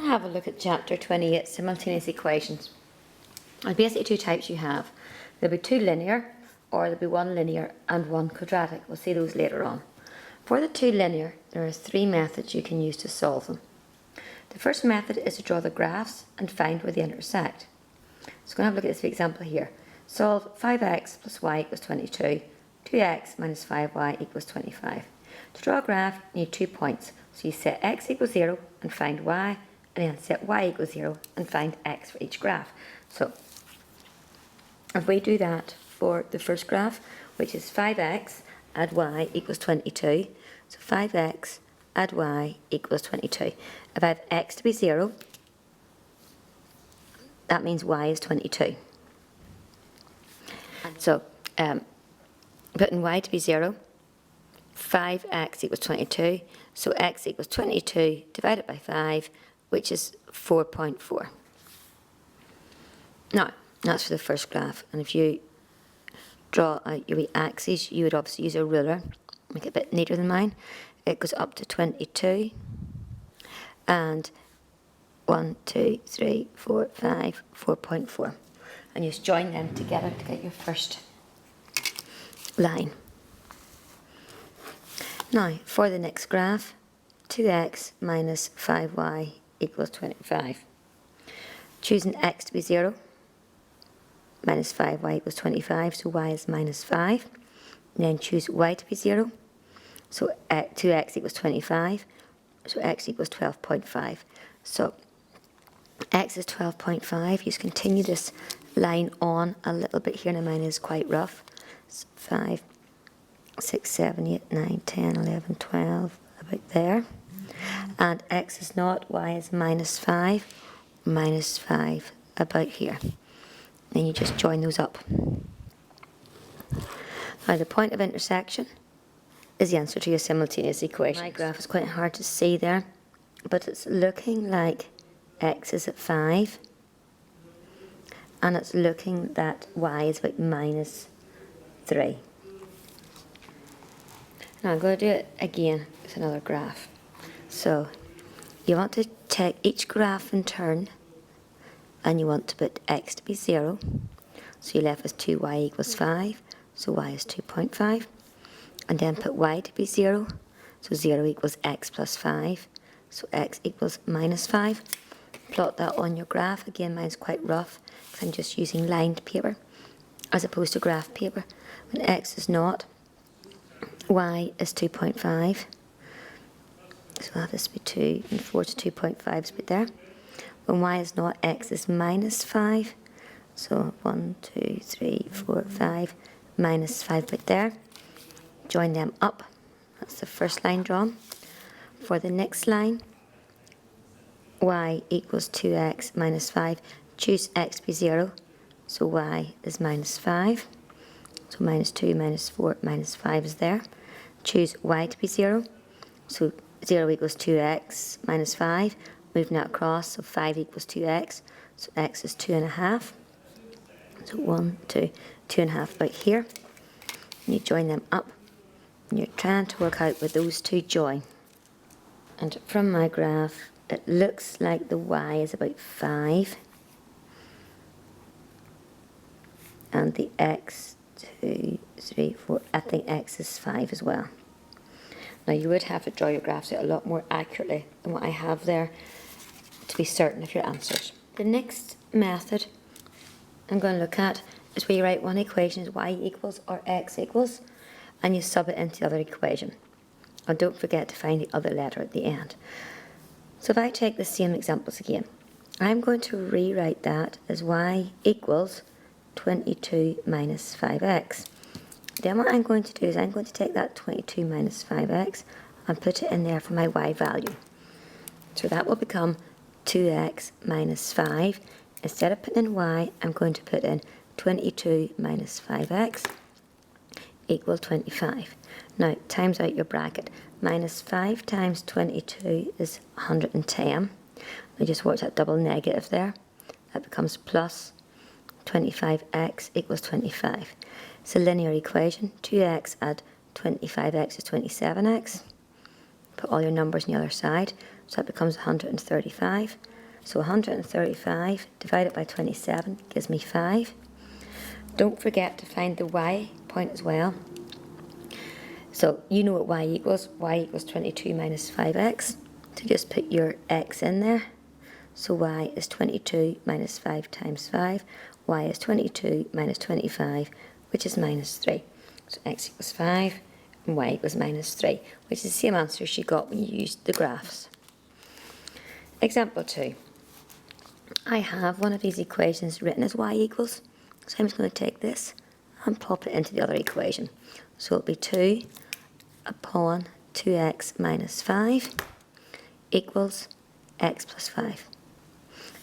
going to have a look at chapter 28, simultaneous equations. And basically two types you have. There'll be two linear, or there'll be one linear and one quadratic. We'll see those later on. For the two linear, there are three methods you can use to solve them. The first method is to draw the graphs and find where they intersect. So we're going to have a look at this example here. Solve 5x plus y equals 22, 2x minus 5y equals 25. To draw a graph, you need 2 points. So you set x equals 0 and find y, and then set y equals 0 and find x for each graph. So if we do that for the first graph, which is 5x add y equals 22, so 5x add y equals 22. If I have x to be 0, that means y is 22. So putting y to be 0, 5x equals 22, so x equals 22 divided by 5, which is 4.4. Now, that's for the first graph, and if you draw out your axes, you would obviously use a ruler, make it a bit neater than mine. It goes up to 22, and 1, 2, 3, 4, 5, 4.4. And you just join them together to get your first line. Now, for the next graph, 2x minus 5y equals 25. Choosing x to be 0, minus 5y equals 25, so y is minus 5. And then choose y to be 0, so 2x equals 25, so x equals 12.5. So x is 12.5. You just continue this line on a little bit here. Now mine is quite rough. So 5, 6, 7, 8, 9, 10, 11, 12, about there. And x is 0, y is minus 5, about here. Then you just join those up. Now the point of intersection is the answer to your simultaneous equation. My graph is quite hard to see there, but it's looking like x is at 5, and it's looking that y is about minus 3. Now I'm going to do it again with another graph. So you want to take each graph in turn, and you want to put x to be 0. So you're left with 2y equals 5, so y is 2.5. And then put y to be 0, so 0 equals x plus 5, so x equals minus 5. Plot that on your graph. Again, mine's quite rough because I'm just using lined paper as opposed to graph paper. When x is 0, y is 2.5. So I'll have this be 2, and 4 to 2.5 is right there. When y is 0, x is minus 5. So 1, 2, 3, 4, 5, minus 5 right there. Join them up. That's the first line drawn. For the next line, y equals 2x minus 5. Choose x to be 0, so y is minus 5. So minus 2, minus 4, minus 5 is there. Choose y to be 0, so 0 equals 2x minus 5. Moving that across, so 5 equals 2x, so x is 2.5. So 1, 2, 2.5 about here. And you join them up, and you're trying to work out where those two join. And from my graph, it looks like the y is about 5, and the x, 2, 3, 4, I think x is 5 as well. Now you would have to draw your graphs out a lot more accurately than what I have there to be certain of your answers. The next method I'm going to look at is where you write one equation as y equals or x equals, and you sub it into the other equation. And don't forget to find the other letter at the end. So if I take the same examples again, I'm going to rewrite that as y equals 22 minus 5x. Then what I'm going to do is I'm going to take that 22 minus 5x and put it in there for my y value. So that will become 2x minus 5. Instead of putting in y, I'm going to put in 22 minus 5x equal 25. Now, times out your bracket. Minus 5 times 22 is 110. Now just watch that double negative there. That becomes plus 25x equals 25. It's a linear equation. 2x add 25x is 27x. put all your numbers on the other side, so that becomes 135. So 135 divided by 27 gives me 5. Don't forget to find the y point as well. So you know what y equals. Y equals 22 minus 5x. So just put your x in there. So y is 22 minus 5 times 5. Y is 22 minus 25, which is minus 3. So x equals 5 and y equals minus 3, which is the same answer she got when you used the graphs. Example 2. I have one of these equations written as y equals. So I'm just going to take this and plop it into the other equation. So it'll be 2 upon 2x minus 5 equals x plus 5.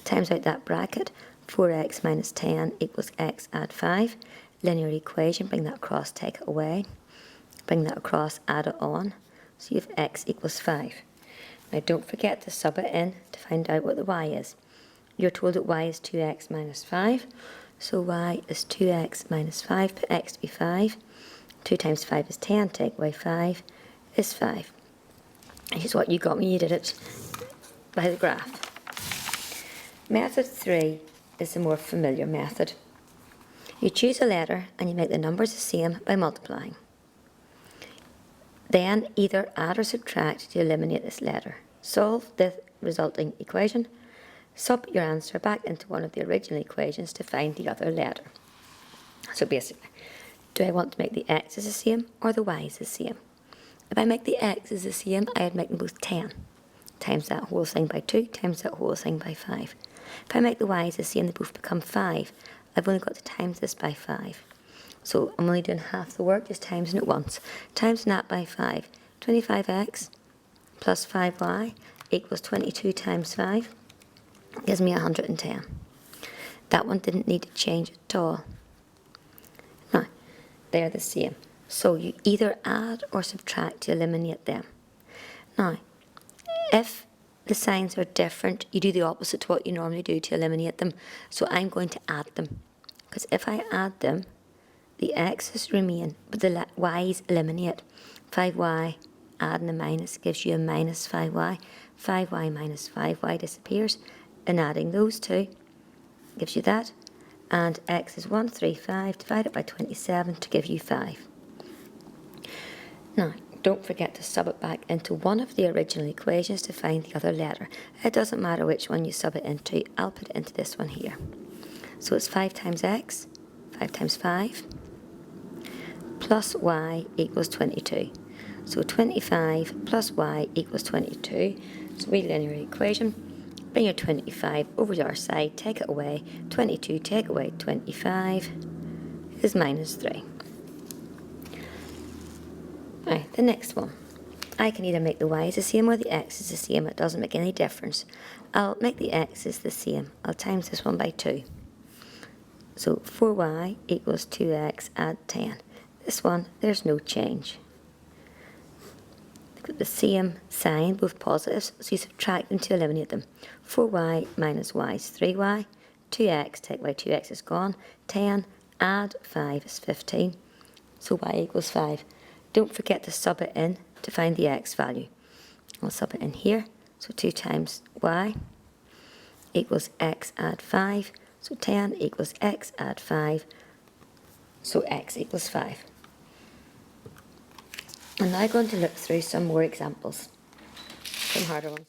Times out that bracket, 4x minus 10 equals x add 5. Linear equation, bring that across, take it away. Bring that across, add it on. So you have x equals 5. Now don't forget to sub it in to find out what the y is. You're told that y is 2x minus 5. So y is 2x minus 5, put x to be 5. 2 times 5 is 10, take away 5 is 5. And here's what you got when you did it by the graph. Method 3 is the more familiar method. You choose a letter and you make the numbers the same by multiplying. Then either add or subtract to eliminate this letter. Solve the resulting equation. Sub your answer back into one of the original equations to find the other letter. So basically, do I want to make the x's the same or the y's the same? If I make the x's the same, I would make them both 10. Times that whole thing by 2, times that whole thing by 5. If I make the y's the same, they both become 5. I've only got to times this by 5. So I'm only doing half the work, just timesing it once. Timesing that by 5. 25x plus 5y equals 22 times 5. Gives me 110. That one didn't need to change at all. Now, they're the same. So you either add or subtract to eliminate them. Now, if the signs are different, you do the opposite to what you normally do to eliminate them. So I'm going to add them. Because if I add them, the x's remain, but the y's eliminate. 5y adding a minus gives you a minus 5y. 5y minus 5y disappears. And adding those two gives you that. And x is 135 divided by 27 to give you 5. Now, don't forget to sub it back into one of the original equations to find the other letter. It doesn't matter which one you sub it into. I'll put it into this one here. So it's 5 times x, 5 times 5, plus y equals 22. So 25 plus y equals 22. So we linear equation. Bring your 25 over to our side, take it away. 22 take away 25 is minus 3. Right, the next one. I can either make the y's the same or the x's the same. It doesn't make any difference. I'll make the x's the same. I'll times this one by 2. So 4y equals 2x add 10. This one, there's no change. The same sign, both positives, so you subtract them to eliminate them. 4y minus y is 3y, 2x, take away 2x is gone, 10, add 5 is 15, so y equals 5. Don't forget to sub it in to find the x value. I'll sub it in here, so 2 times y equals x add 5, so 10 equals x add 5, so x equals 5. I'm now going to look through some more examples, some harder ones.